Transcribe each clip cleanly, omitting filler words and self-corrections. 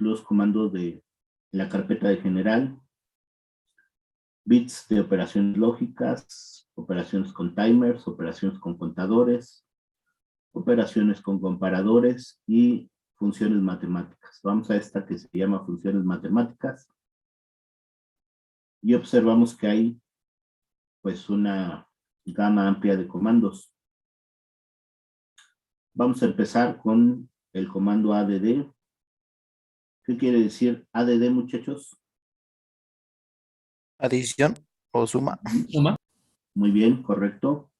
los comandos de la carpeta de general, bits de operaciones lógicas, operaciones con timers, operaciones con contadores, operaciones con comparadores y funciones matemáticas. Vamos a esta que se llama funciones matemáticas y observamos que hay pues una gama amplia de comandos. Vamos a empezar con el comando add. ¿Qué quiere decir add, muchachos? Adición o suma. Suma. Muy bien, correcto.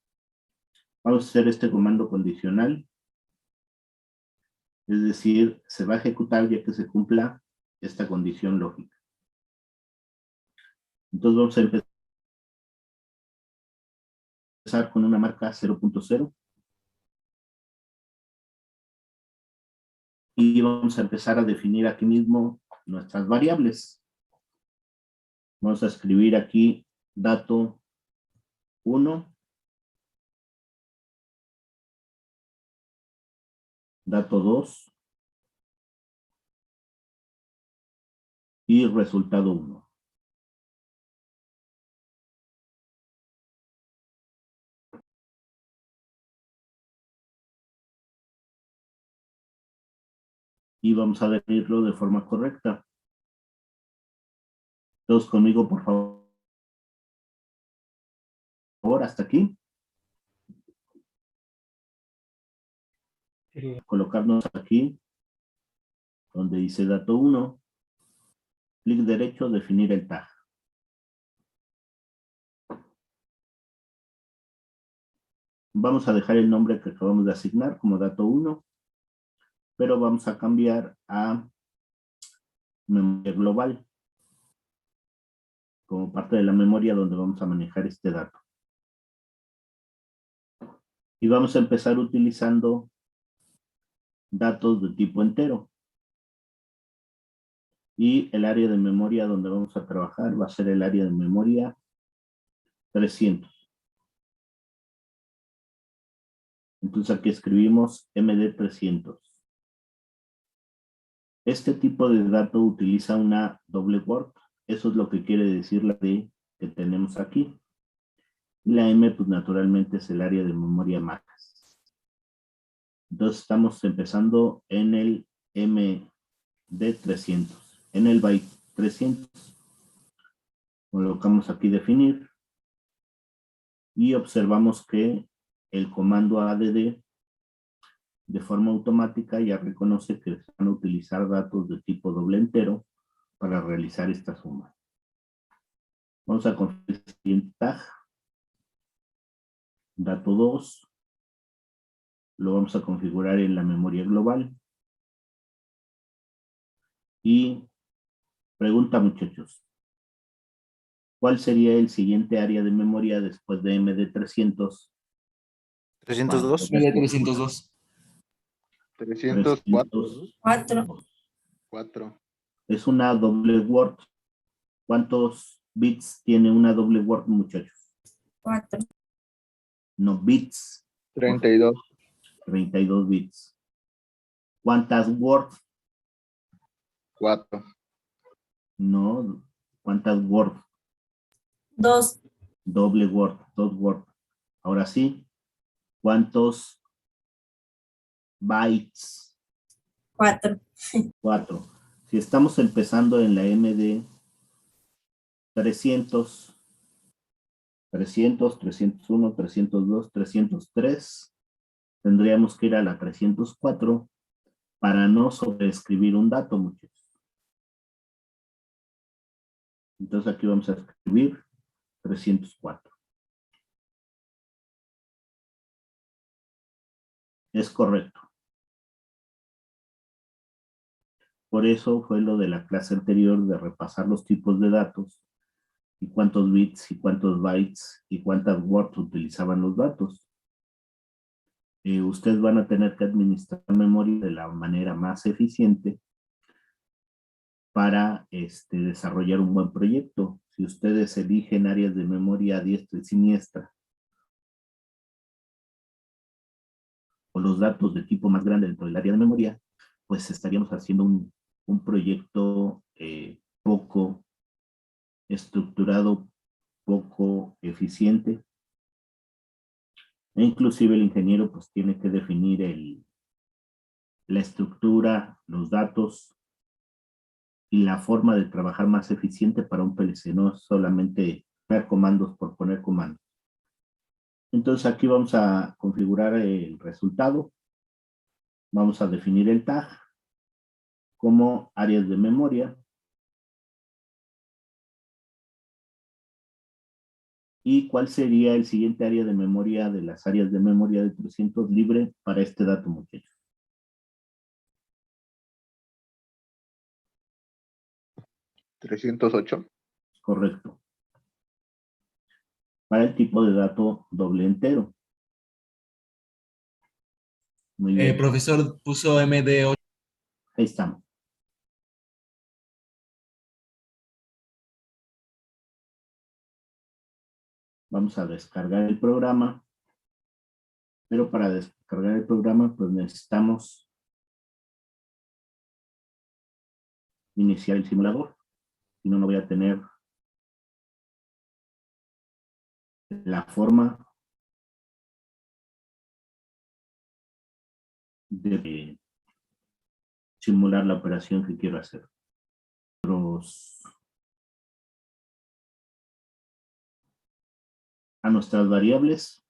Vamos a hacer este comando condicional. Es decir, se va a ejecutar ya que se cumpla esta condición lógica. Entonces vamos a empezar con una marca 0.0. Y vamos a empezar a definir aquí mismo nuestras variables. Vamos a escribir aquí dato 1, dato 2 y resultado 1. Y vamos a definirlo de forma correcta. Todos conmigo, por favor, hasta aquí. Colocarnos aquí, donde dice dato 1, clic derecho, definir el tag. Vamos a dejar el nombre que acabamos de asignar como dato 1, pero vamos a cambiar a memoria global, como parte de la memoria donde vamos a manejar este dato. Y vamos a empezar utilizando datos de tipo entero. Y el área de memoria donde vamos a trabajar va a ser el área de memoria 300. Entonces aquí escribimos MD300. Este tipo de dato utiliza una doble word. Eso es lo que quiere decir la D que tenemos aquí. Y la M, pues naturalmente es el área de memoria macas. Entonces estamos empezando en el MD300. En el byte 300. Colocamos aquí definir. Y observamos que el comando add de forma automática ya reconoce que se van a utilizar datos de tipo doble entero para realizar esta suma. Vamos a configurar el siguiente tag. Dato 2. Lo vamos a configurar en la memoria global. Y pregunta, muchachos. ¿Cuál sería el siguiente área de memoria después de MD300? 302. MD302. 304. 4. Es una doble word. ¿Cuántos bits tiene una doble word, muchachos? 4. No, bits. 32. 32 bits. ¿Cuántas words? 4. No. ¿Cuántas words? 2. Doble word, 2 word. Ahora sí. ¿Cuántos bytes? 4. 4. Si estamos empezando en la MD 300, 300, 301, 302, 303, tendríamos que ir a la 304 para no sobreescribir un dato, muchachos. Entonces aquí vamos a escribir 304. Es correcto. Por eso fue lo de la clase anterior de repasar los tipos de datos y cuántos bits y cuántos bytes y cuántas words utilizaban los datos. Ustedes van a tener que administrar memoria de la manera más eficiente para desarrollar un buen proyecto. Si ustedes eligen áreas de memoria a diestra y siniestra o los datos de tipo más grande dentro del área de memoria, pues estaríamos haciendo un un proyecto poco estructurado, poco eficiente. E inclusive el ingeniero pues tiene que definir la estructura, los datos y la forma de trabajar más eficiente para un PLC, no solamente poner comandos por poner comandos. Entonces aquí vamos a configurar el resultado. Vamos a definir el tag como áreas de memoria. ¿Y cuál sería el siguiente área de memoria de las áreas de memoria de 300 libre para este dato, muchachos? ¿308? Correcto. Para el tipo de dato doble entero. Muy bien. Profesor, puso MD8. Ahí estamos. Vamos a descargar el programa. Pero para descargar el programa, pues necesitamos iniciar el simulador. Si no, no voy a tener la forma de simular la operación que quiero hacer. A nuestras variables.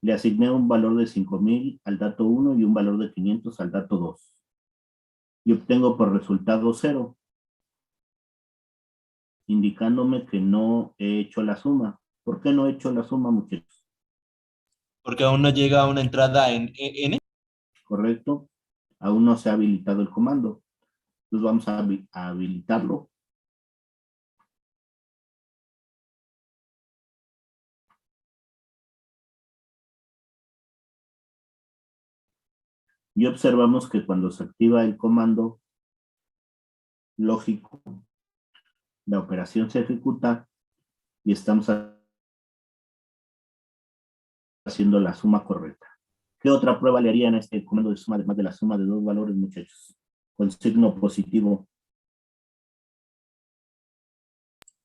Le asigné un valor de 5000 al dato 1 y un valor de 500 al dato 2. Y obtengo por resultado 0, indicándome que no he hecho la suma. ¿Por qué no he hecho la suma, muchachos? Porque aún no llega a una entrada en N. ¿Correcto? Aún no se ha habilitado el comando. Entonces vamos a habilitarlo. Y observamos que cuando se activa el comando lógico, la operación se ejecuta y estamos haciendo la suma correcta. ¿Qué otra prueba le harían a este comando de suma, además de la suma de dos valores, muchachos? Con signo positivo.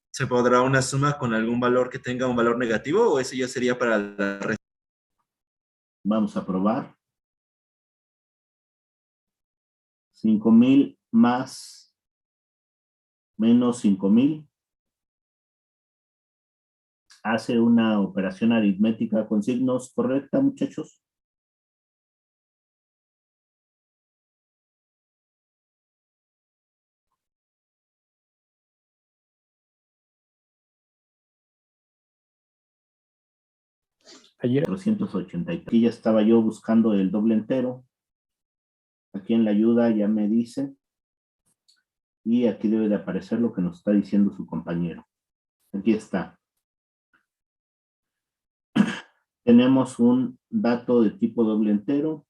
¿Se podrá una suma con algún valor que tenga un valor negativo o ese ya sería para la red? Vamos a probar. 5000 más menos 5000 hace una operación aritmética con signos correcta, muchachos. Ayer. 480. Aquí ya estaba yo buscando el doble entero. Aquí en la ayuda ya me dice. Y aquí debe de aparecer lo que nos está diciendo su compañero. Aquí está. Tenemos un dato de tipo doble entero.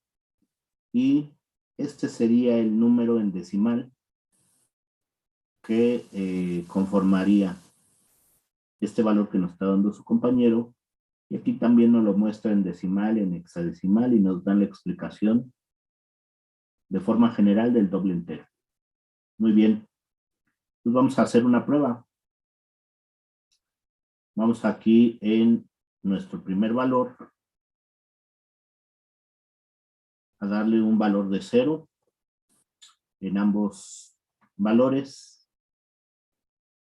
Y este sería el número en decimal que conformaría este valor que nos está dando su compañero. Y aquí también nos lo muestra en decimal, en hexadecimal, y nos dan la explicación de forma general del doble entero. Muy bien. Pues vamos a hacer una prueba. Vamos aquí en nuestro primer valor a darle un valor de 0 en ambos valores.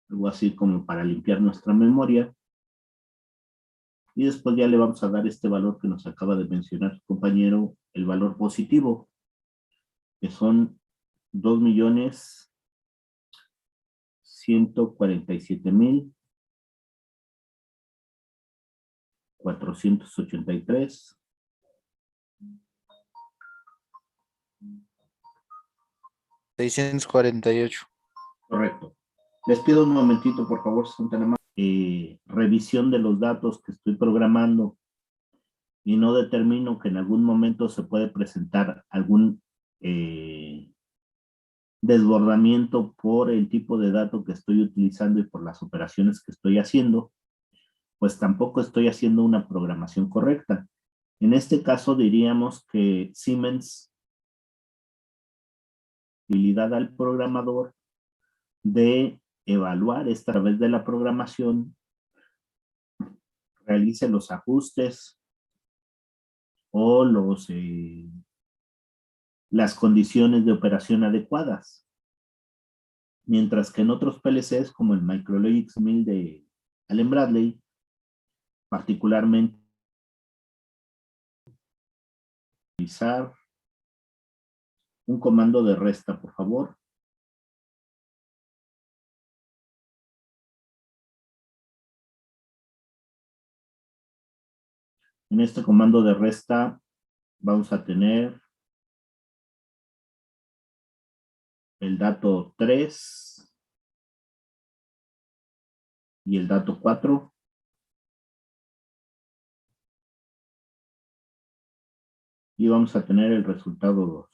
Algo así como para limpiar nuestra memoria. Y después ya le vamos a dar este valor que nos acaba de mencionar su compañero, el valor positivo, que son 2.147.483. $648. Correcto. Les pido un momentito, por favor, si son tan amables. Revisión de los datos que estoy programando y no determino que en algún momento se puede presentar algún desbordamiento por el tipo de dato que estoy utilizando y por las operaciones que estoy haciendo, pues tampoco estoy haciendo una programación correcta. En este caso diríamos que Siemens habilidad al programador de evaluar esta a través de la programación, realice los ajustes o las condiciones de operación adecuadas. Mientras que en otros PLCs, como el Micrologix 1000 de Allen Bradley, particularmente utilizar un comando de resta, por favor. En este comando de resta vamos a tener el dato 3 y el dato 4. Y vamos a tener el resultado 2.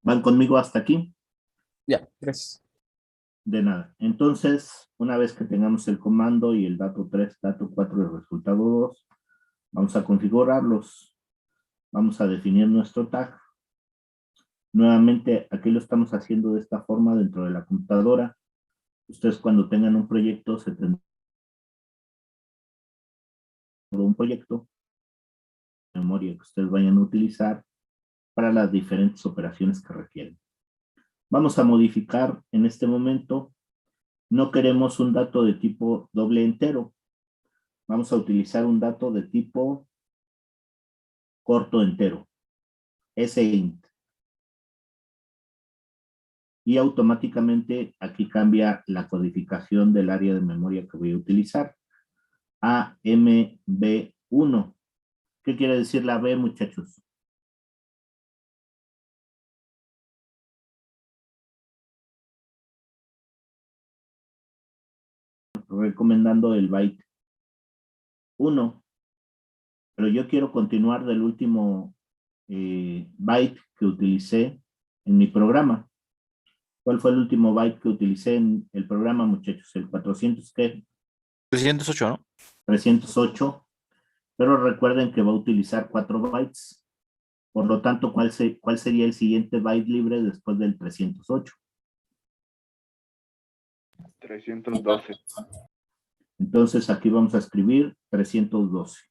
¿Van conmigo hasta aquí? Ya, gracias. De nada. Entonces, una vez que tengamos el comando y el dato 3, dato 4 y el resultado 2, vamos a configurarlos. Vamos a definir nuestro tag. Nuevamente, aquí lo estamos haciendo de esta forma dentro de la computadora. Ustedes cuando tengan un proyecto, se tendrán un proyecto, memoria que ustedes vayan a utilizar para las diferentes operaciones que requieren. Vamos a modificar en este momento. No queremos un dato de tipo doble entero. Vamos a utilizar un dato de tipo corto entero. SINT. Y automáticamente aquí cambia la codificación del área de memoria que voy a utilizar. AMB1. ¿Qué quiere decir la B, muchachos? Recomendando el byte 1. Pero yo quiero continuar del último byte que utilicé en mi programa. ¿Cuál fue el último byte que utilicé en el programa, muchachos? ¿El 400 qué? 308, ¿no? 308. Pero recuerden que va a utilizar 4 bytes. Por lo tanto, ¿cuál sería el siguiente byte libre después del 308? 312. Entonces aquí vamos a escribir 312.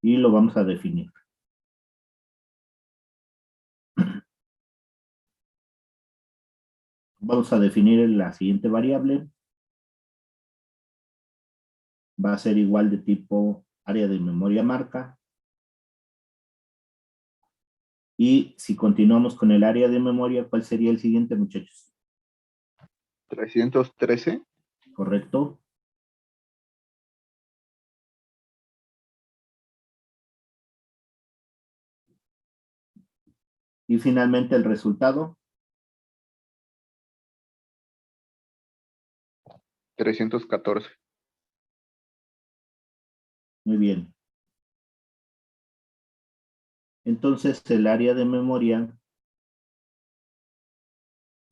Y lo vamos a definir. Vamos a definir la siguiente variable. Va a ser igual de tipo área de memoria marca. Y si continuamos con el área de memoria, ¿cuál sería el siguiente, muchachos? 313. ¿Correcto? Y finalmente el resultado. 314. Muy bien. Entonces, el área de memoria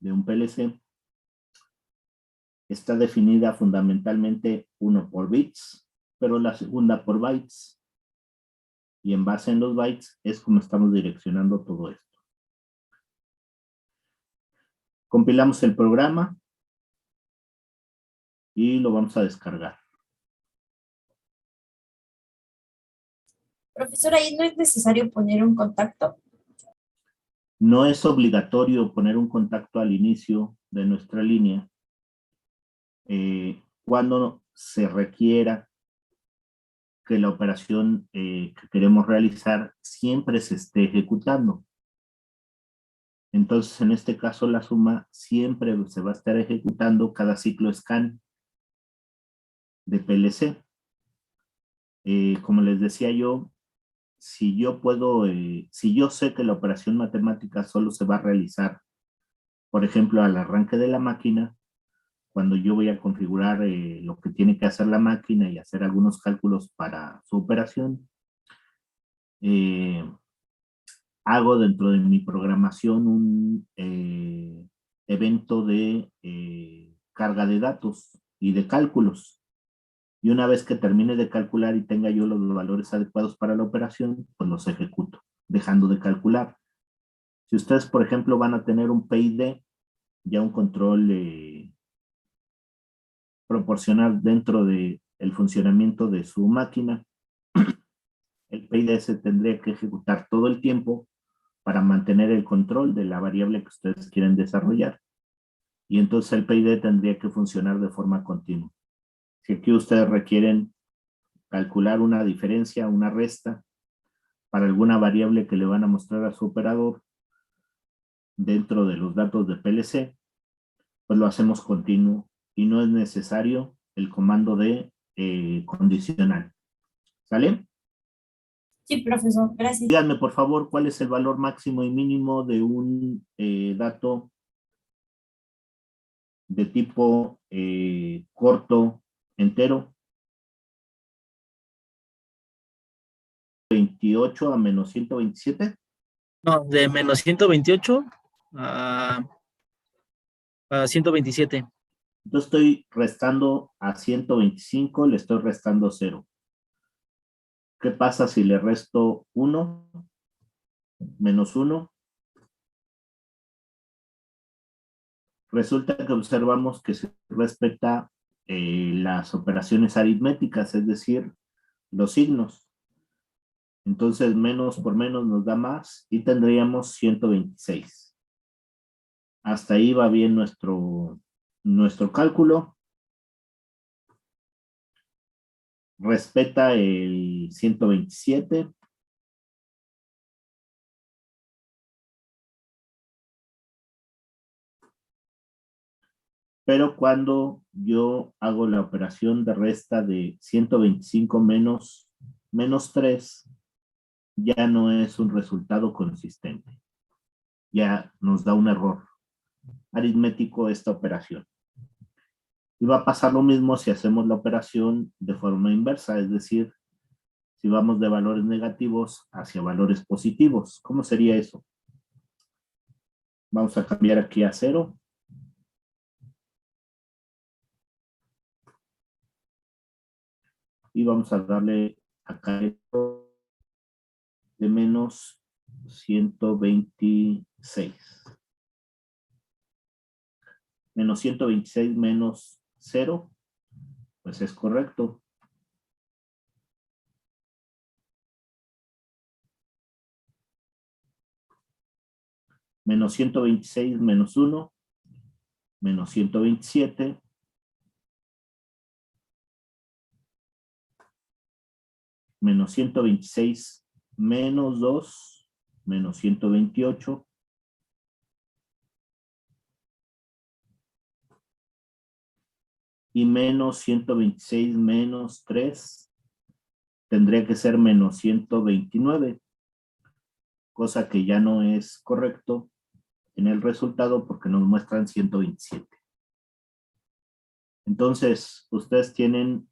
de un PLC está definida fundamentalmente, uno por bits, pero la segunda por bytes. Y en base en los bytes es como estamos direccionando todo esto. Compilamos el programa y lo vamos a descargar. Profesor, ahí no es necesario poner un contacto. No es obligatorio poner un contacto al inicio de nuestra línea cuando se requiera que la operación que queremos realizar siempre se esté ejecutando. Entonces, en este caso, la suma siempre se va a estar ejecutando cada ciclo scan de PLC. Como les decía yo, si yo puedo, si yo sé que la operación matemática solo se va a realizar, por ejemplo, al arranque de la máquina, cuando yo voy a configurar lo que tiene que hacer la máquina y hacer algunos cálculos para su operación, hago dentro de mi programación un evento de carga de datos y de cálculos. Y una vez que termine de calcular y tenga yo los valores adecuados para la operación, pues los ejecuto, dejando de calcular. Si ustedes, por ejemplo, van a tener un PID, ya un control proporcional dentro del funcionamiento de su máquina, el PID se tendría que ejecutar todo el tiempo para mantener el control de la variable que ustedes quieren desarrollar. Y entonces el PID tendría que funcionar de forma continua. Si aquí ustedes requieren calcular una diferencia, una resta, para alguna variable que le van a mostrar a su operador dentro de los datos de PLC, pues lo hacemos continuo y no es necesario el comando de condicional. ¿Sale? Sí, profesor, gracias. Díganme, por favor, cuál es el valor máximo y mínimo de un dato de tipo corto entero. 28 a menos 127. No, de menos 128 a 127. Yo estoy restando a 125, le estoy restando 0. ¿Qué pasa si le resto 1? Menos 1. Resulta que observamos que se respeta las operaciones aritméticas, es decir, los signos. Entonces, menos por menos nos da más y tendríamos 126. Hasta ahí va bien nuestro cálculo. Respeta el 127. Pero cuando yo hago la operación de resta de 125 menos 3, ya no es un resultado consistente. Ya nos da un error aritmético esta operación. Y va a pasar lo mismo si hacemos la operación de forma inversa, es decir, si vamos de valores negativos hacia valores positivos. ¿Cómo sería eso? Vamos a cambiar aquí a 0. Y vamos a darle acá de menos 126. Menos 126 menos 0, pues es correcto. Menos 126 menos 1, menos 127. Menos 126 menos 2, menos 128. Y menos 126 menos 3 tendría que ser menos 129, cosa que ya no es correcto en el resultado porque nos muestran 127. Entonces, ustedes tienen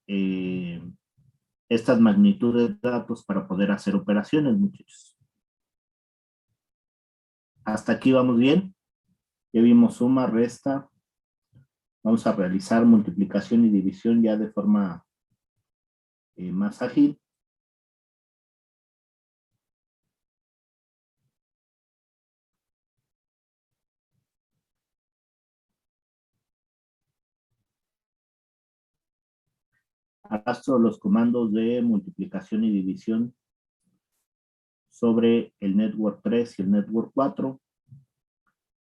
estas magnitudes de datos para poder hacer operaciones, muchachos. Hasta aquí vamos bien. Ya vimos suma, resta. Vamos a realizar multiplicación y división ya de forma más ágil. Arrastro los comandos de multiplicación y división sobre el network 3 y el network 4.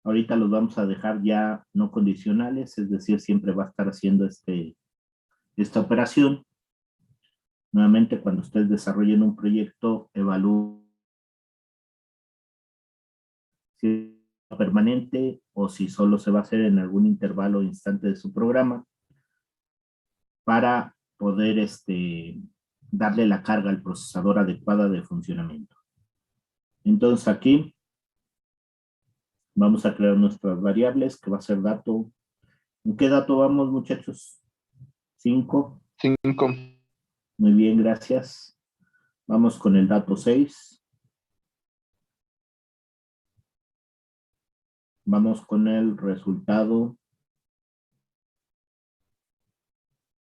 Ahorita los vamos a dejar ya no condicionales, es decir, siempre va a estar haciendo esta operación. Nuevamente, cuando ustedes desarrollen un proyecto, evalúen si es permanente o si solo se va a hacer en algún intervalo o instante de su programa para poder darle la carga al procesador adecuada de funcionamiento. Entonces aquí vamos a crear nuestras variables, que va a ser dato. ¿En qué dato vamos, muchachos? 5. 5. Muy bien, gracias. Vamos con el dato 6. Vamos con el resultado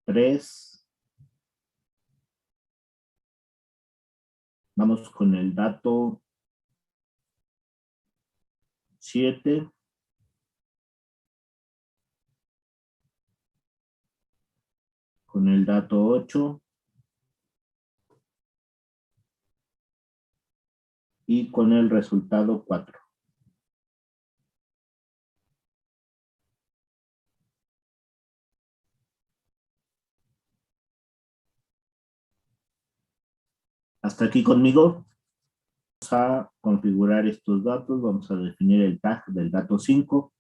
3. Vamos con el dato 7. Con el dato 8. Y con el resultado 4. Hasta aquí conmigo. Vamos a configurar estos datos. Vamos a definir el tag del dato 5.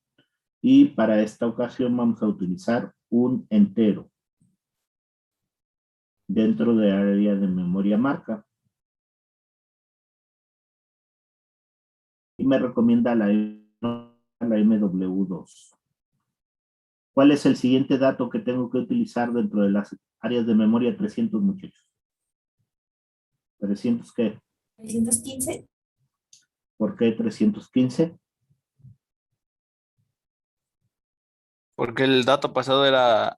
Y para esta ocasión vamos a utilizar un entero dentro del área de memoria marca. Y me recomienda la MW2. ¿Cuál es el siguiente dato que tengo que utilizar dentro de las áreas de memoria 300, muchachos? ¿300 qué? 315. ¿Por qué 315? Porque el dato pasado era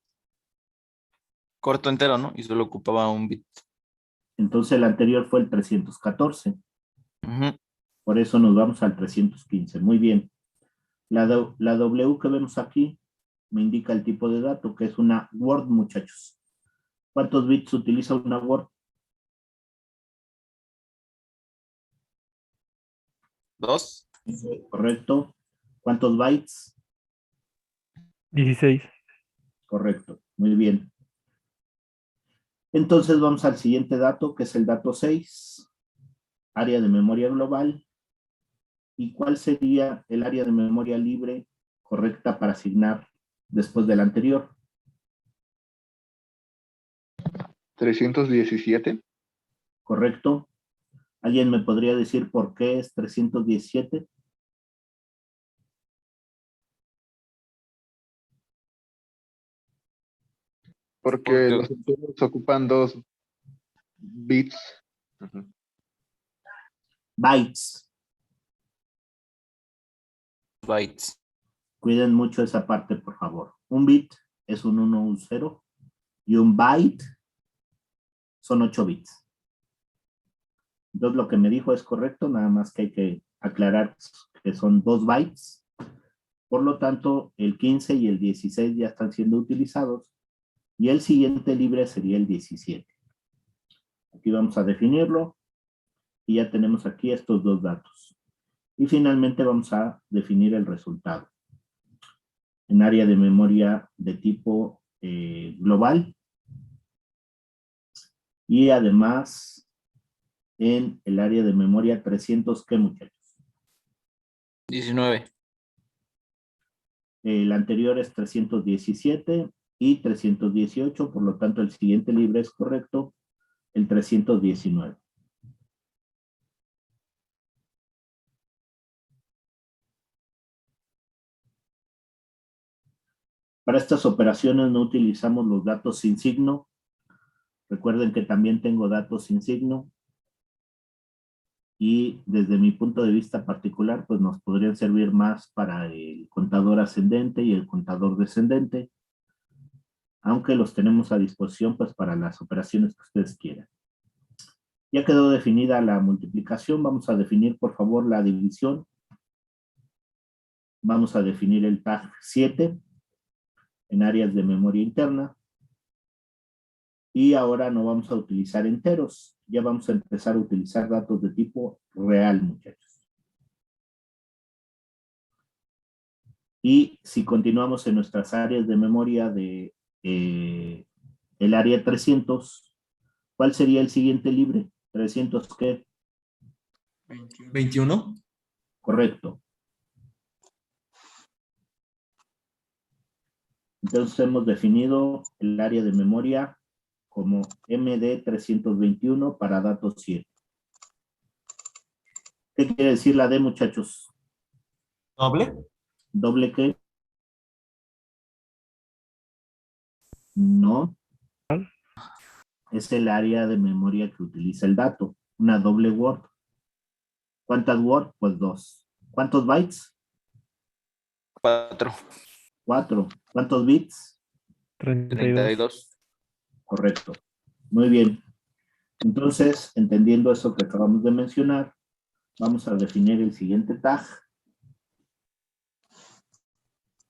corto entero, ¿no? Y solo ocupaba un bit. Entonces el anterior fue el 314. Ujú. Por eso nos vamos al 315. Muy bien. La W que vemos aquí me indica el tipo de dato, que es una Word, muchachos. ¿Cuántos bits utiliza una Word? 2. Correcto. ¿Cuántos bytes? 16. Correcto. Muy bien. Entonces vamos al siguiente dato, que es el dato 6. Área de memoria global. ¿Y cuál sería el área de memoria libre correcta para asignar después del anterior? 317. ¿Correcto? ¿Alguien me podría decir por qué es 317? Porque Porque los enteros ocupan 2 bits. Ujú. Bytes. bytes. Cuiden mucho esa parte, por favor. Un bit es un 1, un 0. Y un byte son 8 bits. Entonces lo que me dijo es correcto, nada más que hay que aclarar que son 2 bytes. Por lo tanto, el 15 y el 16 ya están siendo utilizados. Y el siguiente libre sería el 17. Aquí vamos a definirlo. Y ya tenemos aquí estos dos datos. Y finalmente vamos a definir el resultado. En área de memoria de tipo global. Y además en el área de memoria 300, ¿qué, muchachos? 19. El anterior es 317 y 318, por lo tanto el siguiente libre es correcto, el 319. Para estas operaciones no utilizamos los datos sin signo. Recuerden que también tengo datos sin signo. Y desde mi punto de vista particular, pues nos podrían servir más para el contador ascendente y el contador descendente, aunque los tenemos a disposición pues para las operaciones que ustedes quieran. Ya quedó definida la multiplicación, vamos a definir por favor la división. Vamos a definir el tag 7 en áreas de memoria interna. Y ahora no vamos a utilizar enteros, ya vamos a empezar a utilizar datos de tipo real, muchachos. Y si continuamos en nuestras áreas de memoria de el área 300, ¿cuál sería el siguiente libre? 300, ¿qué? 21. Correcto. Entonces hemos definido el área de memoria como MD321 para datos 7. ¿Qué quiere decir la D, muchachos? ¿Doble? ¿Doble qué? No. Es el área de memoria que utiliza el dato. Una doble word. ¿Cuántas word? Pues 2. ¿Cuántos bytes? 4. 4. ¿Cuántos bits? 32. Correcto. Muy bien. Entonces, entendiendo eso que acabamos de mencionar, vamos a definir el siguiente tag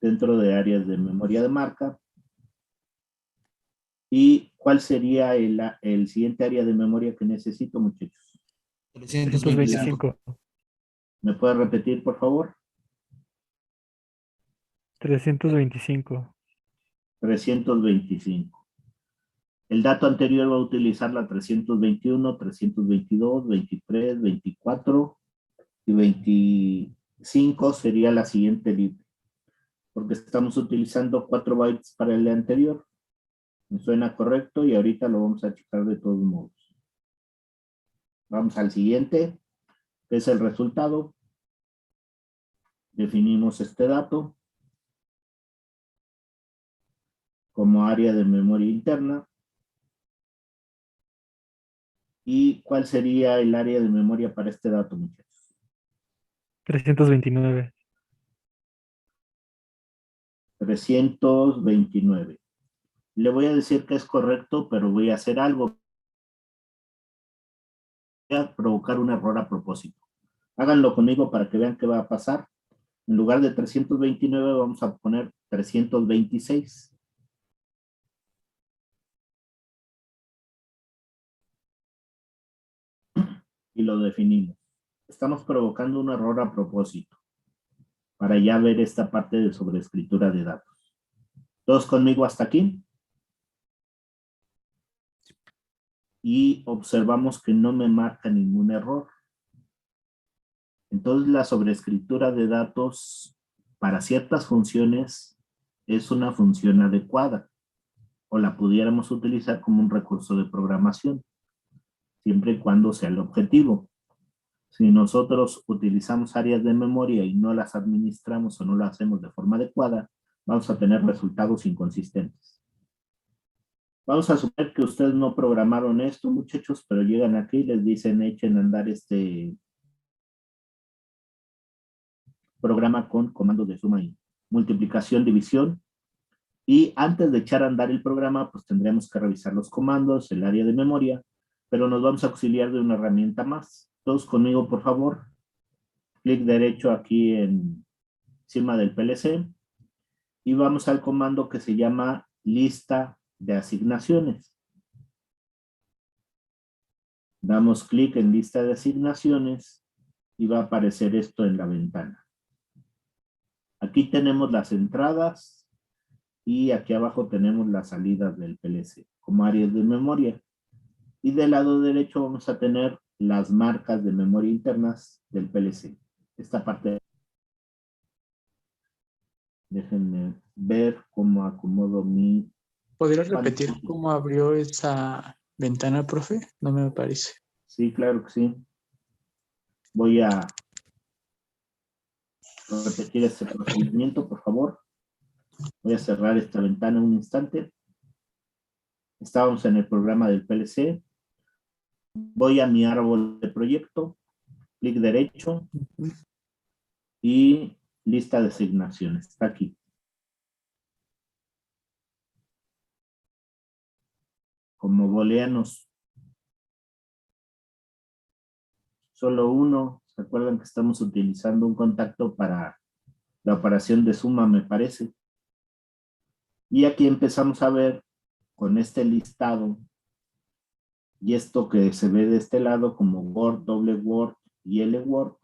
dentro de áreas de memoria de marca. ¿Y cuál sería el siguiente área de memoria que necesito, muchachos? 325. ¿Me puede repetir, por favor? 325. 325. El dato anterior va a utilizar la 321, 322, 23, 24 y 25 sería la siguiente libre. Porque estamos utilizando 4 bytes para el anterior. Me suena correcto y ahorita lo vamos a checar de todos modos. Vamos al siguiente, que es el resultado. Definimos este dato como área de memoria interna. ¿Y cuál sería el área de memoria para este dato, muchachos? 329. 329. Le voy a decir que es correcto, pero voy a hacer algo. Voy a provocar un error a propósito. Háganlo conmigo para que vean qué va a pasar. En lugar de 329 vamos a poner 326. Y lo definimos. Estamos provocando un error a propósito para ya ver esta parte de sobreescritura de datos. ¿Todos conmigo hasta aquí? Y observamos que no me marca ningún error. Entonces la sobreescritura de datos para ciertas funciones es una función adecuada o la pudiéramos utilizar como un recurso de programación, siempre y cuando sea el objetivo. Si nosotros utilizamos áreas de memoria y no las administramos o no lo hacemos de forma adecuada, vamos a tener resultados inconsistentes. Vamos a suponer que ustedes no programaron esto, muchachos, pero llegan aquí y les dicen echen a andar este programa con comandos de suma y multiplicación, división. Y antes de echar a andar el programa, pues tendremos que revisar los comandos, el área de memoria, pero nos vamos a auxiliar de una herramienta más. Todos conmigo, por favor. Clic derecho aquí encima del PLC y vamos al comando que se llama lista de asignaciones. Damos clic en lista de asignaciones y va a aparecer esto en la ventana. Aquí tenemos las entradas y aquí abajo tenemos las salidas del PLC como áreas de memoria. Y del lado derecho vamos a tener las marcas de memoria internas del PLC. Esta parte. Déjenme ver cómo acomodo mi... ¿Podrías repetir cómo abrió esa ventana, profe? No me parece. Sí, claro que sí. Voy a repetir este procedimiento, por favor. Voy a cerrar esta ventana un instante. Estábamos en el programa del PLC. Voy a mi árbol de proyecto. Clic derecho. Y lista de asignaciones. Está aquí. Como booleanos. Solo uno. ¿Se acuerdan que estamos utilizando un contacto para la operación de suma, me parece? Y aquí empezamos a ver con este listado y esto que se ve de este lado como Word, doble Word y L-Word,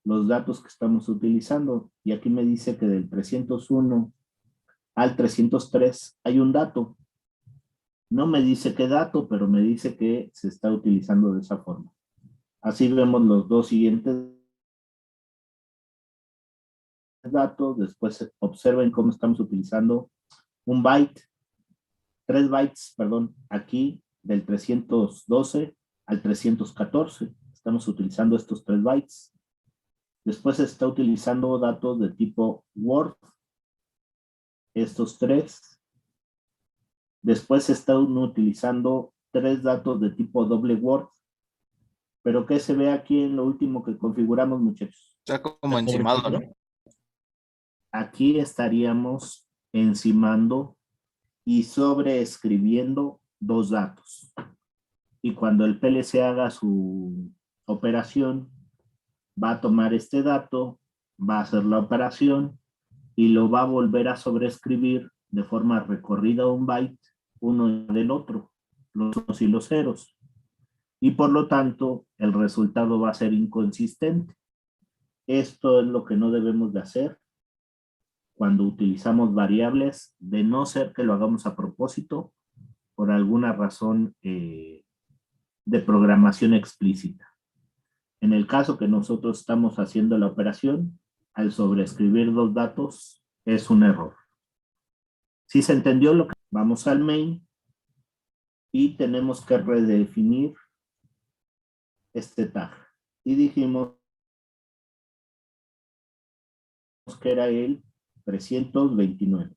los datos que estamos utilizando. Y aquí me dice que del 301 al 303 hay un dato. No me dice qué dato, pero me dice que se está utilizando de esa forma. Así vemos los dos siguientes datos. Después observen cómo estamos utilizando un byte 3 bytes, perdón, aquí del 312 al 314. Estamos utilizando estos 3 bytes. Después se está utilizando datos de tipo Word, estos 3. Después se están utilizando 3 datos de tipo doble Word. Pero ¿qué se ve aquí en lo último que configuramos, muchachos? Está como encimado, ¿no? Aquí estaríamos encimando y sobreescribiendo 2 datos. Y cuando el PLC haga su operación, va a tomar este dato, va a hacer la operación y lo va a volver a sobreescribir de forma recorrida un byte, uno del otro, los unos y los ceros. Y por lo tanto, el resultado va a ser inconsistente. Esto es lo que no debemos de hacer cuando utilizamos variables, de no ser que lo hagamos a propósito por alguna razón de programación explícita. En el caso que nosotros estamos haciendo la operación, al sobreescribir 2 datos, es un error. Si se entendió lo que vamos al main y tenemos que redefinir este tag. Y dijimos que era el 329.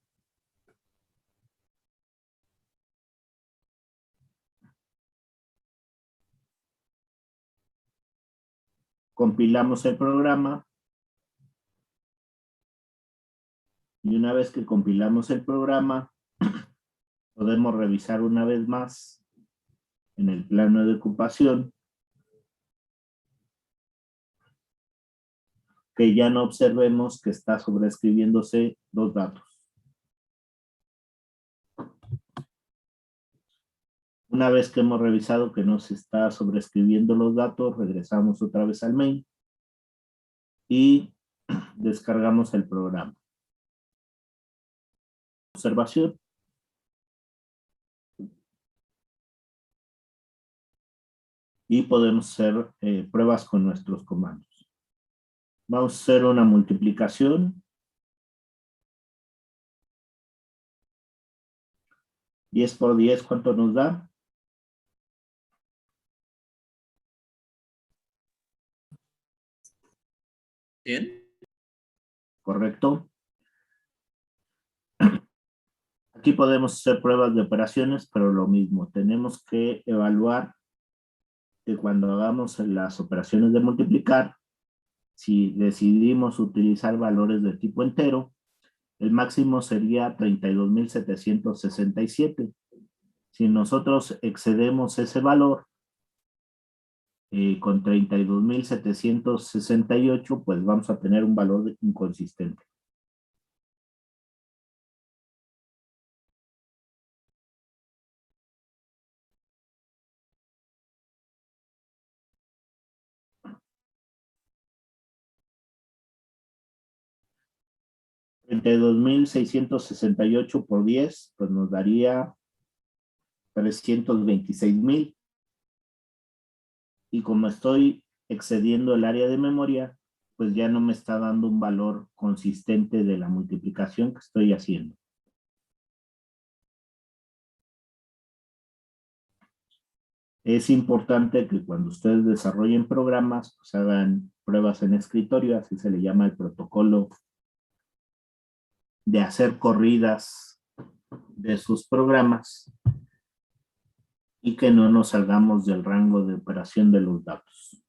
Compilamos el programa. Y una vez que compilamos el programa, podemos revisar una vez más en el plano de ocupación que ya no observemos que está sobreescribiéndose 2 datos. Una vez que hemos revisado que no se está sobreescribiendo los datos, regresamos otra vez al main y descargamos el programa. Observación. Y podemos hacer pruebas con nuestros comandos. Vamos a hacer una multiplicación. 10 por 10, ¿cuánto nos da? 100. Correcto. Aquí podemos hacer pruebas de operaciones, pero lo mismo. Tenemos que evaluar que cuando hagamos las operaciones de multiplicar, si decidimos utilizar valores de tipo entero, el máximo sería 32,767. Si nosotros excedemos ese valor con 32,768, pues vamos a tener un valor inconsistente. Entre 2,668 por 10, pues nos daría 326,000. Y como estoy excediendo el área de memoria, pues ya no me está dando un valor consistente de la multiplicación que estoy haciendo. Es importante que cuando ustedes desarrollen programas, pues hagan pruebas en escritorio, así se le llama el protocolo de hacer corridas de sus programas y que no nos salgamos del rango de operación de los datos.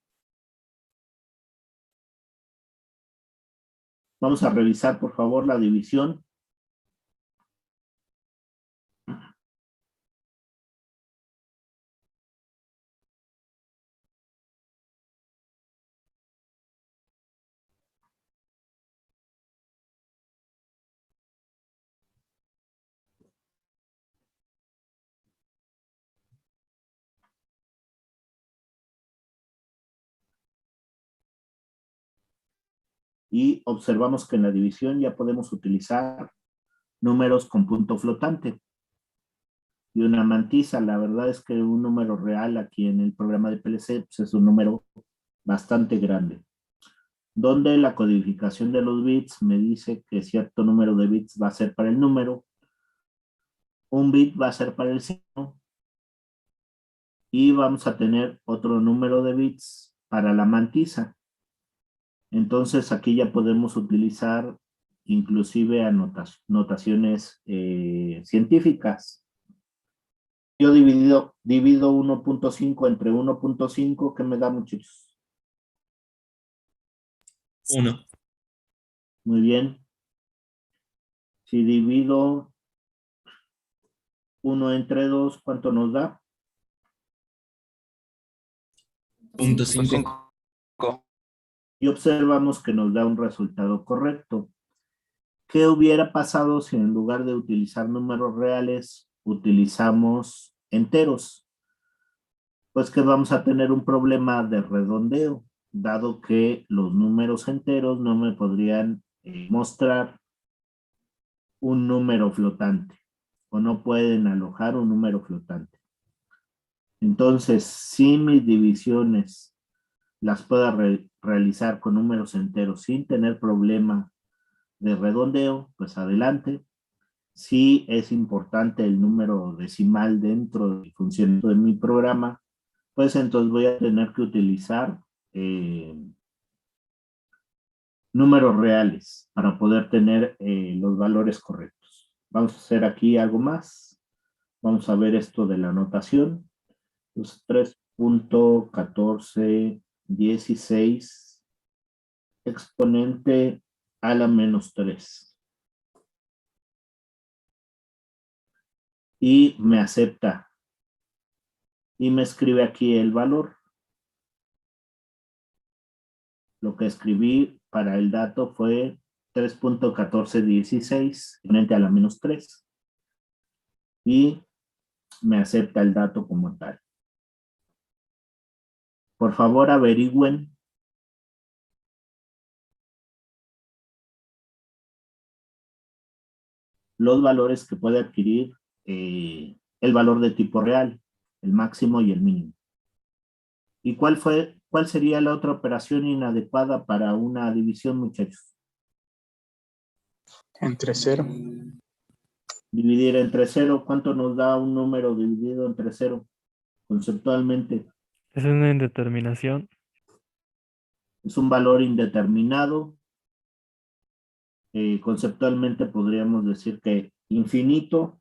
Vamos a revisar, por favor, la división. Y observamos que en la división ya podemos utilizar números con punto flotante. Y una mantisa, la verdad es que un número real aquí en el programa de PLC pues es un número bastante grande, donde la codificación de los bits me dice que cierto número de bits va a ser para el número, un bit va a ser para el signo y vamos a tener otro número de bits para la mantisa. Entonces aquí ya podemos utilizar inclusive notaciones científicas. Yo divido 1.5 entre 1.5, ¿qué me da, muchachos? 1. Muy bien. Si divido 1 entre 2, ¿cuánto nos da? Punto 5. 5. Y observamos que nos da un resultado correcto. ¿Qué hubiera pasado si en lugar de utilizar números reales utilizamos enteros? Pues que vamos a tener un problema de redondeo, dado que los números enteros no me podrían mostrar un número flotante o no pueden alojar un número flotante. Entonces, si mis divisiones las pueda realizar con números enteros sin tener problema de redondeo, pues adelante. Si es importante el número decimal dentro del funcionamiento de mi programa, pues entonces voy a tener que utilizar números reales para poder tener los valores correctos. Vamos a hacer aquí algo más. Vamos a ver esto de la notación. 3.1416 exponente a la menos 3. Y me acepta. Y me escribe aquí el valor. Lo que escribí para el dato fue 3.1416 exponente a la menos 3. Y me acepta el dato como tal. Por favor, averigüen los valores que puede adquirir el valor de tipo real, el máximo y el mínimo. ¿Y cuál sería la otra operación inadecuada para una división, muchachos? Entre 0. Dividir entre 0, ¿cuánto nos da un número dividido entre 0? Conceptualmente, Es una indeterminación. es un valor indeterminado. Conceptualmente podríamos decir que infinito.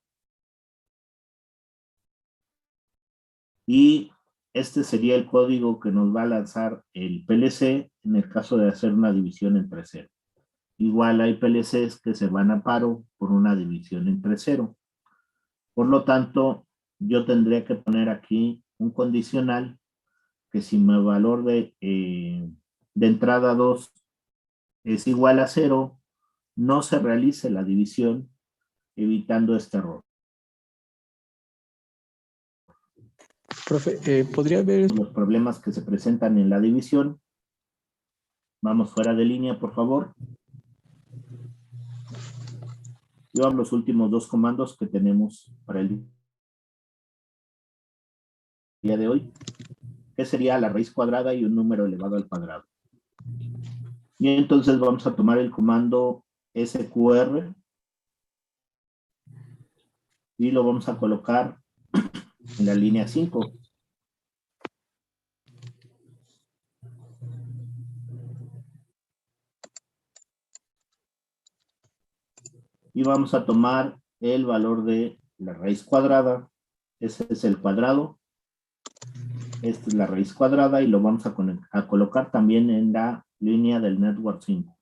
Y este sería el código que nos va a lanzar el PLC en el caso de hacer una división entre 0. Igual hay PLCs que se van a paro por una división entre 0. Por lo tanto, yo tendría que poner aquí un condicional que si mi valor de entrada 2 es igual a 0, no se realice la división, evitando este error. Profe, ¿podría ver? Los problemas que se presentan en la división. Vamos fuera de línea, por favor. Yo hablo los últimos dos comandos que tenemos para el día de hoy, que sería la raíz cuadrada y un número elevado al cuadrado. Y entonces vamos a tomar el comando SQR y lo vamos a colocar en la línea 5. Y vamos a tomar el valor de la raíz cuadrada. Ese es el cuadrado. Esta es la raíz cuadrada y lo vamos a colocar también en la línea del network 5.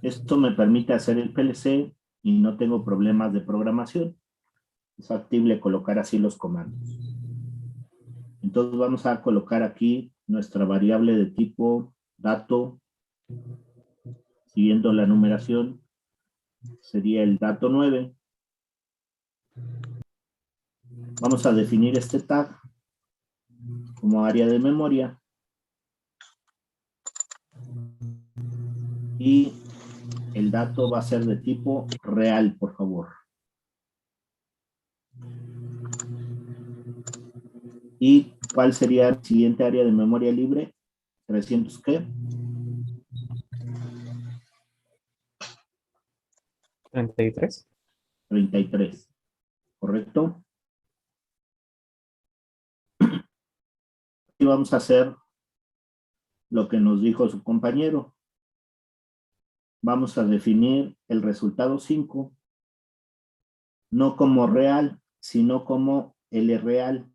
Esto me permite hacer el PLC y no tengo problemas de programación. Es factible colocar así los comandos. Entonces vamos a colocar aquí nuestra variable de tipo dato, siguiendo la numeración, sería el dato 9. Vamos a definir este tag como área de memoria. Y el dato va a ser de tipo real, por favor. ¿Y cuál sería el siguiente área de memoria libre? 300, ¿qué? 33. 33. ¿correcto? Y vamos a hacer lo que nos dijo su compañero. Vamos a definir el resultado 5, no como real, sino como L real.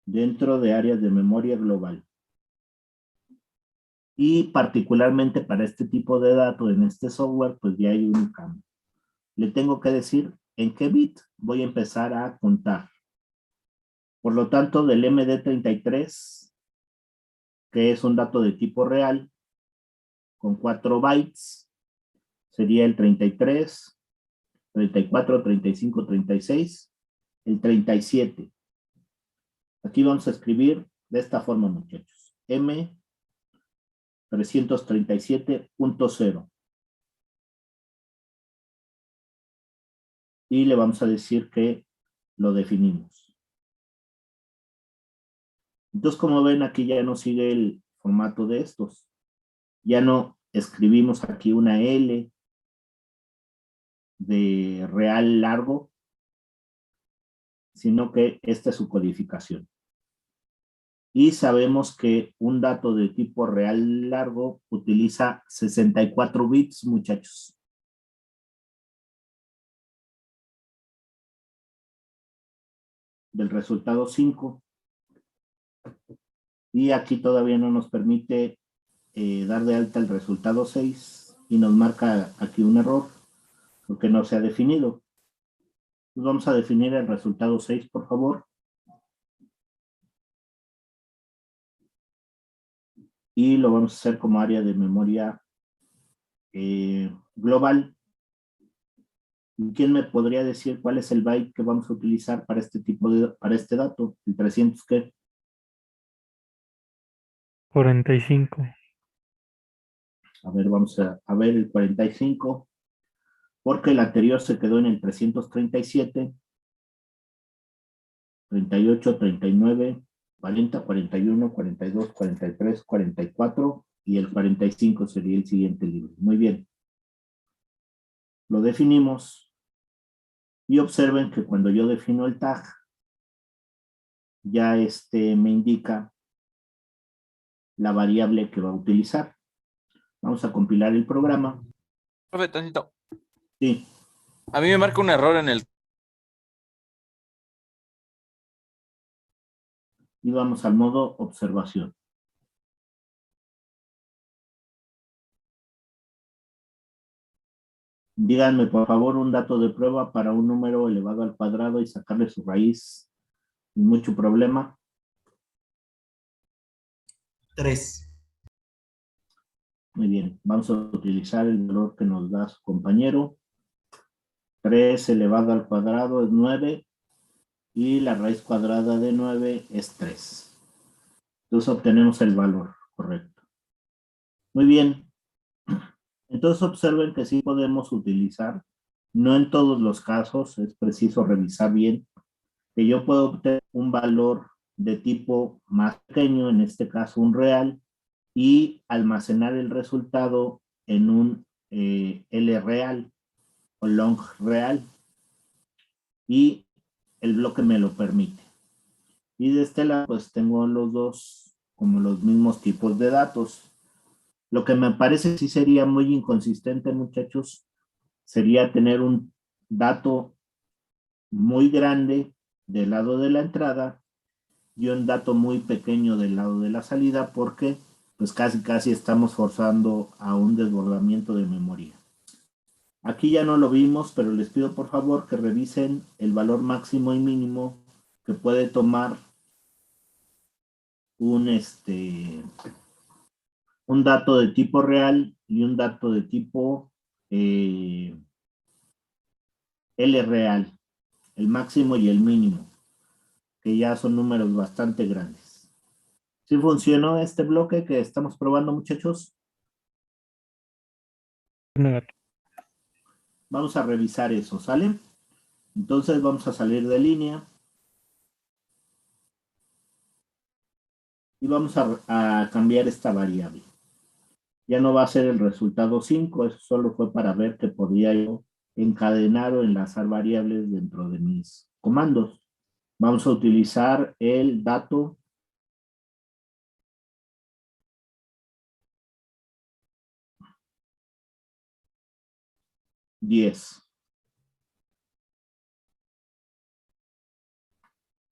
Dentro de áreas de memoria global. Y particularmente para este tipo de datos en este software, pues ya hay un cambio. Le tengo que decir en qué bit voy a empezar a contar. Por lo tanto, del MD33, que es un dato de tipo real, con 4 bytes, sería el 33, 34, 35, 36, el 37. Aquí vamos a escribir de esta forma, muchachos. M337.0. Y le vamos a decir que lo definimos. Entonces, como ven, aquí ya no sigue el formato de estos. Ya no escribimos aquí una L de real largo, sino que esta es su codificación. Y sabemos que un dato de tipo real largo utiliza 64 bits, muchachos. Del resultado 5. Y aquí todavía no nos permite dar de alta el resultado 6 y nos marca aquí un error porque no se ha definido. Entonces vamos a definir el resultado 6, por favor. Y lo vamos a hacer como área de memoria global. ¿Y quién me podría decir cuál es el byte que vamos a utilizar para este tipo de, para este dato? ¿El 300 qué? 45. A ver, vamos a ver el 45. Porque el anterior se quedó en el 337, 38, 39, 40, 41, 42, 43, 44 y el 45 sería el siguiente libro. Muy bien. Lo definimos y observen que cuando yo defino el tag, ya me indica la variable que va a utilizar. Vamos a compilar el programa. Profe, tantito. Sí. A mí me marca un error en el... Y vamos al modo observación. Díganme, por favor, un dato de prueba para un número elevado al cuadrado y sacarle su raíz sin mucho problema. 3. Muy bien, vamos a utilizar el valor que nos da su compañero. 3 elevado al cuadrado es 9 y la raíz cuadrada de 9 es 3. Entonces obtenemos el valor correcto. Muy bien. Entonces observen que sí podemos utilizar, no en todos los casos, es preciso revisar bien, que yo puedo obtener un valor de tipo más pequeño, en este caso un real, y almacenar el resultado en un L real o long real, y el bloque me lo permite. Y de este lado pues tengo los dos como los mismos tipos de datos. Lo que me parece sí sería muy inconsistente, muchachos, sería tener un dato muy grande del lado de la entrada y un dato muy pequeño del lado de la salida, porque pues casi estamos forzando a un desbordamiento de memoria. Aquí ya no lo vimos, pero les pido por favor que revisen el valor máximo y mínimo que puede tomar un dato de tipo real y un dato de tipo L real, el máximo y el mínimo, que ya son números bastante grandes. ¿Sí funcionó este bloque que estamos probando, muchachos? Negativo. Vamos a revisar eso, ¿sale? Entonces vamos a salir de línea y vamos a cambiar esta variable. Ya no va a ser el resultado 5, eso solo fue para ver que podía yo encadenar o enlazar variables dentro de mis comandos. Vamos a utilizar el dato $10.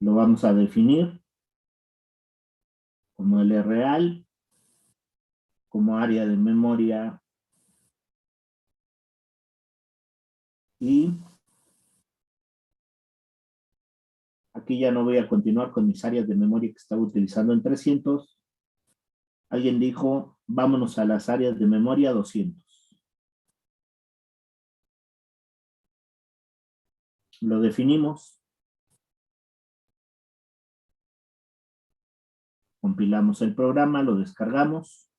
Lo vamos a definir como L real, como área de memoria y aquí ya no voy a continuar con mis áreas de memoria que estaba utilizando en 300. Alguien dijo, vámonos a las áreas de memoria 200. Lo definimos. Compilamos el programa, lo descargamos.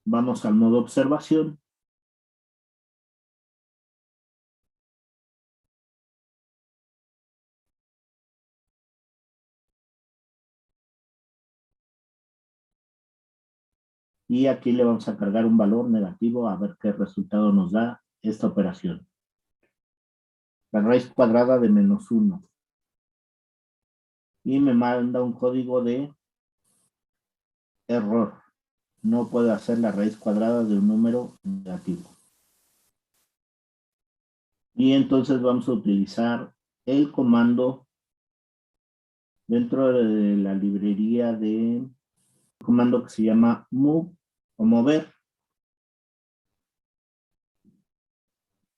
Vamos al modo observación. Y aquí le vamos a cargar un valor negativo a ver qué resultado nos da esta operación. La raíz cuadrada de -1. Y me manda un código de error. No puede hacer la raíz cuadrada de un número negativo. Y entonces vamos a utilizar el comando dentro de la librería de comando que se llama move o mover.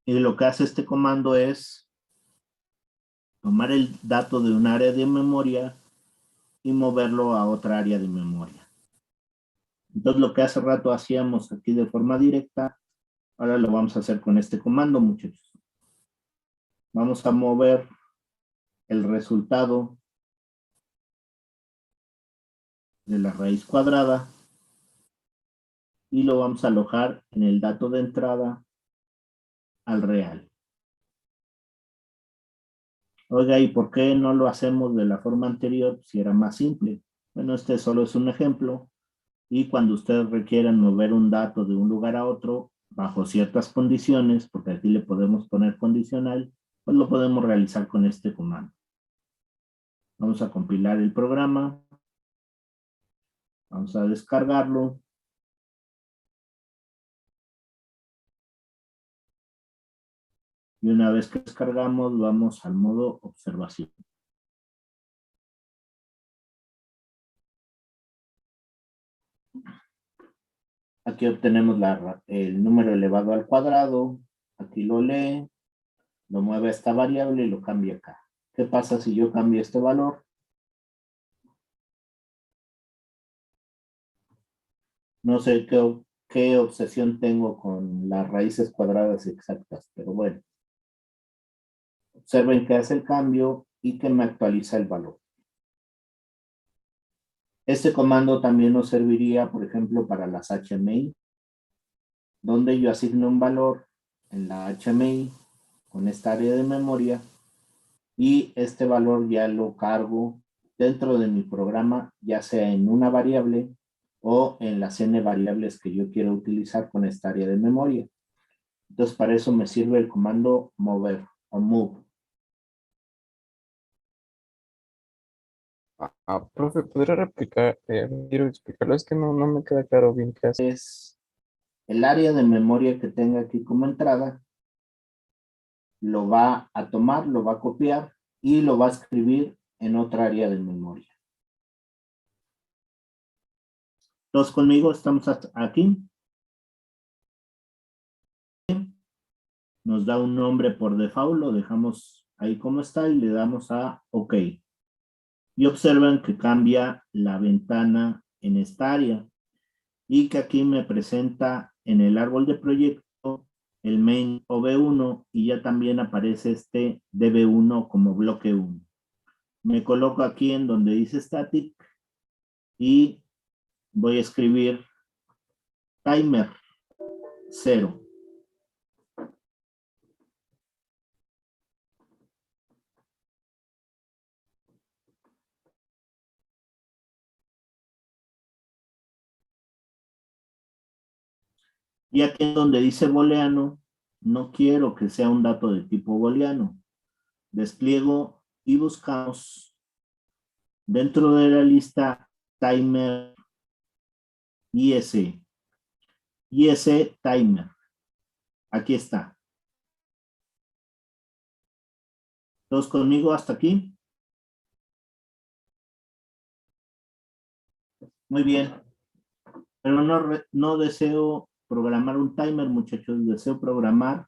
Y lo que hace este comando es tomar el dato de un área de memoria y moverlo a otra área de memoria. Entonces lo que hace rato hacíamos aquí de forma directa, ahora lo vamos a hacer con este comando, muchachos. Vamos a mover el resultado de la raíz cuadrada y lo vamos a alojar en el dato de entrada al real. Oiga, ¿y por qué no lo hacemos de la forma anterior si era más simple? Bueno, este solo es un ejemplo y cuando ustedes requieran mover un dato de un lugar a otro bajo ciertas condiciones, porque aquí le podemos poner condicional, pues lo podemos realizar con este comando. Vamos a compilar el programa. Vamos a descargarlo. Y una vez que descargamos, vamos al modo observación. Aquí obtenemos el número elevado al cuadrado. Aquí lo lee, lo mueve a esta variable y lo cambia acá. ¿Qué pasa si yo cambio este valor? No sé qué obsesión tengo con las raíces cuadradas exactas, pero bueno. Observen que hace el cambio y que me actualiza el valor. Este comando también nos serviría, por ejemplo, para las HMI, donde yo asigno un valor en la HMI con esta área de memoria y este valor ya lo cargo dentro de mi programa, ya sea en una variable o en las n variables que yo quiero utilizar con esta área de memoria. Entonces, para eso me sirve el comando mover o move. Profe, ¿podría replicar? Quiero explicarlo, es que no me queda claro bien qué hace. Es el área de memoria que tenga aquí como entrada, lo va a tomar, lo va a copiar y lo va a escribir en otra área de memoria. ¿Todos conmigo? ¿Estamos hasta aquí? Nos da un nombre por default, lo dejamos ahí como está y le damos a OK. Y observen que cambia la ventana en esta área y que aquí me presenta en el árbol de proyecto el main OV1 y ya también aparece este DB1 como bloque 1. Me coloco aquí en donde dice static y voy a escribir timer 0. Y aquí donde dice booleano, no quiero que sea un dato de tipo booleano. Despliego y buscamos dentro de la lista timer IS. IS timer. Aquí está. ¿Todos conmigo hasta aquí? Muy bien. Pero no deseo programar un timer, muchachos. Deseo programar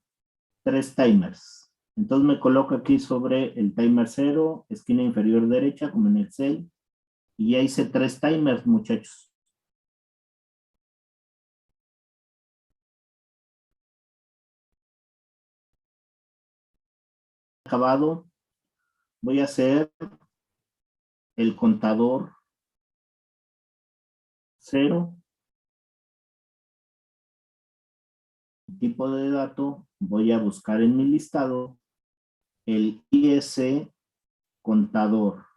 3 timers. Entonces me coloco aquí sobre el timer 0, esquina inferior derecha, como en Excel. Y ya hice 3 timers, muchachos. Acabado. Voy a hacer el contador 0. Tipo de dato. Voy a buscar en mi listado el IS contador.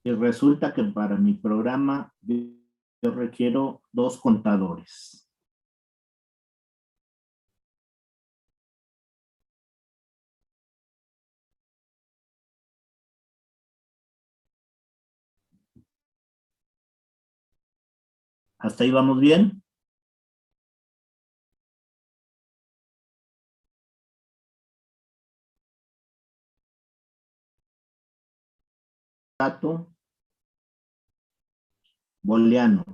Y resulta que para mi programa yo requiero 2 contadores. ¿Hasta ahí vamos bien? Dato booleano.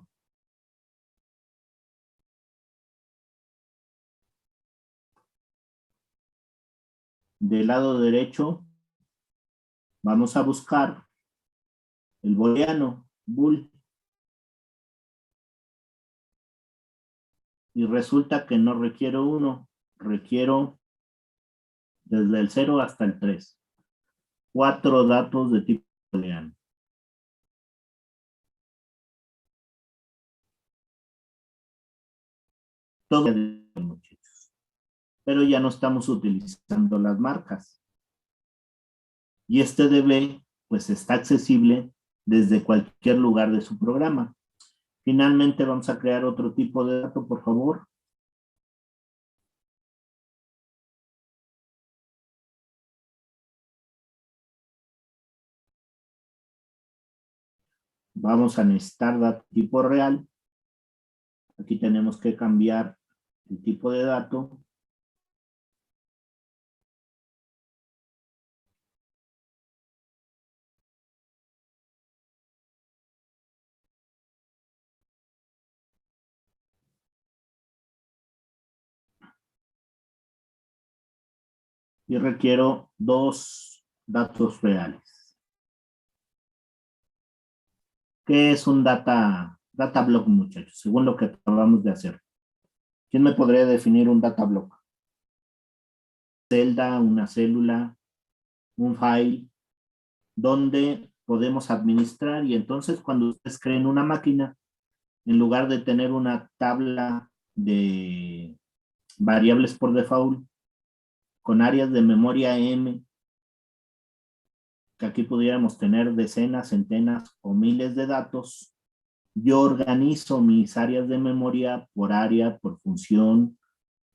Del lado derecho vamos a buscar el booleano, bool. Y resulta que no requiero 1, requiero desde el 0 hasta el 3. 4 datos de tipo booleano. Todo, muchachos. Pero ya no estamos utilizando las marcas. Y este DB, pues está accesible desde cualquier lugar de su programa. Finalmente vamos a crear otro tipo de dato, por favor. Vamos a necesitar dato tipo real. Aquí tenemos que cambiar el tipo de dato. Y requiero 2 datos reales. ¿Qué es un data block, muchachos? Según lo que acabamos de hacer. ¿Quién me podría definir un data block? Celda, una célula, un file, donde podemos administrar, y entonces cuando ustedes creen una máquina, en lugar de tener una tabla de variables por default, con áreas de memoria M, que aquí pudiéramos tener decenas, centenas o miles de datos, yo organizo mis áreas de memoria por área, por función,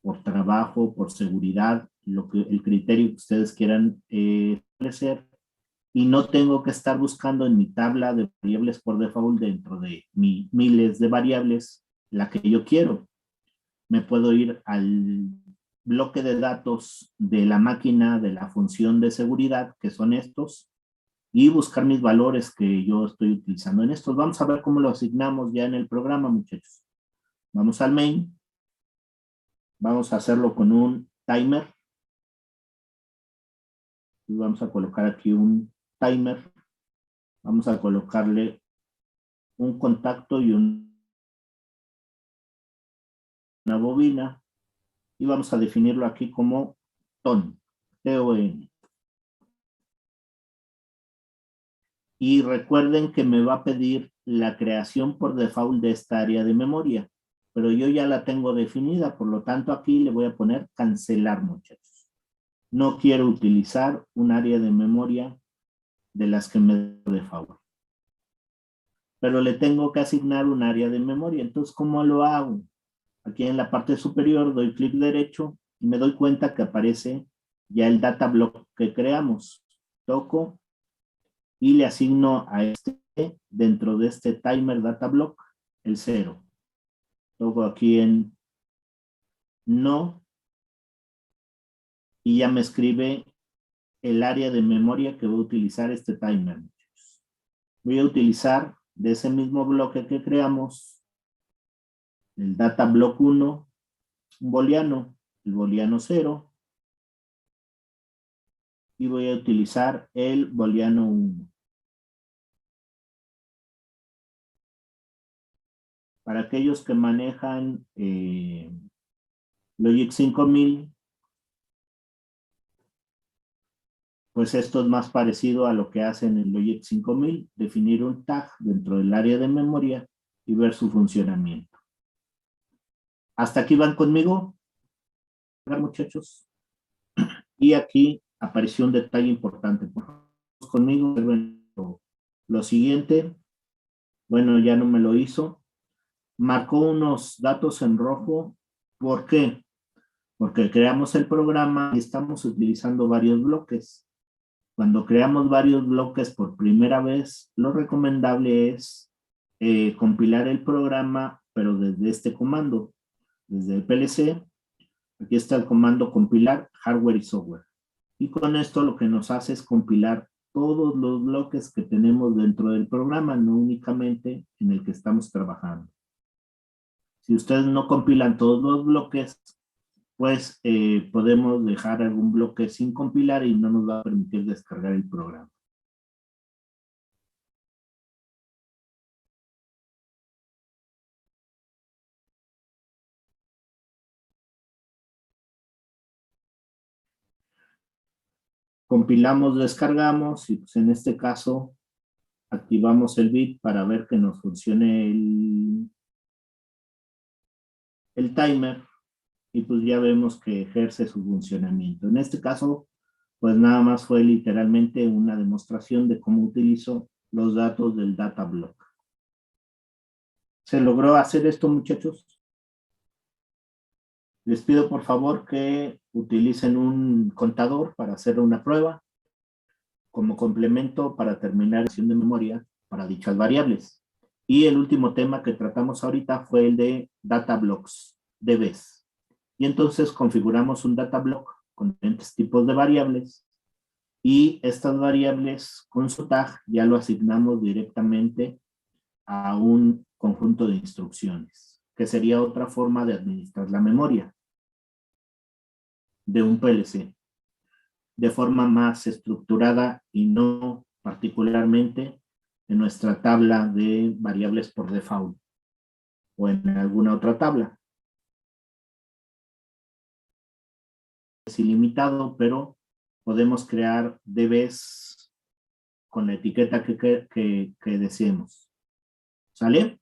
por trabajo, por seguridad, el criterio que ustedes quieran establecer, y no tengo que estar buscando en mi tabla de variables por default dentro de miles de variables la que yo quiero. Me puedo ir al bloque de datos de la máquina de la función de seguridad, que son estos, y buscar mis valores que yo estoy utilizando en estos. Vamos a ver cómo lo asignamos ya en el programa, muchachos. Vamos al main. Vamos a hacerlo con un timer. Y vamos a colocar aquí un timer. Vamos a colocarle un contacto y una bobina. Y vamos a definirlo aquí como TON. T-O-N. Y recuerden que me va a pedir la creación por default de esta área de memoria, pero yo ya la tengo definida, por lo tanto aquí le voy a poner cancelar, muchachos. No quiero utilizar un área de memoria de las que me da default. Pero le tengo que asignar un área de memoria. Entonces, ¿cómo lo hago? Aquí en la parte superior doy clic derecho y me doy cuenta que aparece ya el data block que creamos. Toco y le asigno a este, dentro de este timer data block, el 0. Toco aquí en no y ya me escribe el área de memoria que voy a utilizar este timer. Voy a utilizar de ese mismo bloque que creamos el data block 1, un booleano, el booleano 0, y voy a utilizar el booleano 1. Para aquellos que manejan Logic 5000, pues esto es más parecido a lo que hacen en Logic 5000, definir un tag dentro del área de memoria y ver su funcionamiento. ¿Hasta aquí van conmigo? Hola, muchachos. Y aquí apareció un detalle importante. Por favor, conmigo, lo siguiente. Bueno, ya no me lo hizo. Marcó unos datos en rojo. ¿Por qué? Porque creamos el programa y estamos utilizando varios bloques. Cuando creamos varios bloques por primera vez, lo recomendable es compilar el programa, pero desde este comando, desde el PLC. Aquí está el comando compilar hardware y software. Y con esto lo que nos hace es compilar todos los bloques que tenemos dentro del programa, no únicamente en el que estamos trabajando. Si ustedes no compilan todos los bloques, pues podemos dejar algún bloque sin compilar y no nos va a permitir descargar el programa. Compilamos, descargamos y pues en este caso activamos el bit para ver que nos funcione el timer y pues ya vemos que ejerce su funcionamiento. En este caso, pues nada más fue literalmente una demostración de cómo utilizo los datos del data block. ¿Se logró hacer esto, muchachos? Les pido por favor que utilicen un contador para hacer una prueba como complemento para terminar la sesión de memoria para dichas variables. Y el último tema que tratamos ahorita fue el de data blocks, DBs. Y entonces configuramos un data block con diferentes tipos de variables y estas variables con su tag ya lo asignamos directamente a un conjunto de instrucciones, que sería otra forma de administrar la memoria de un PLC de forma más estructurada y no particularmente en nuestra tabla de variables por default o en alguna otra tabla. Es ilimitado, pero podemos crear DBs con la etiqueta que deseemos. ¿Sale?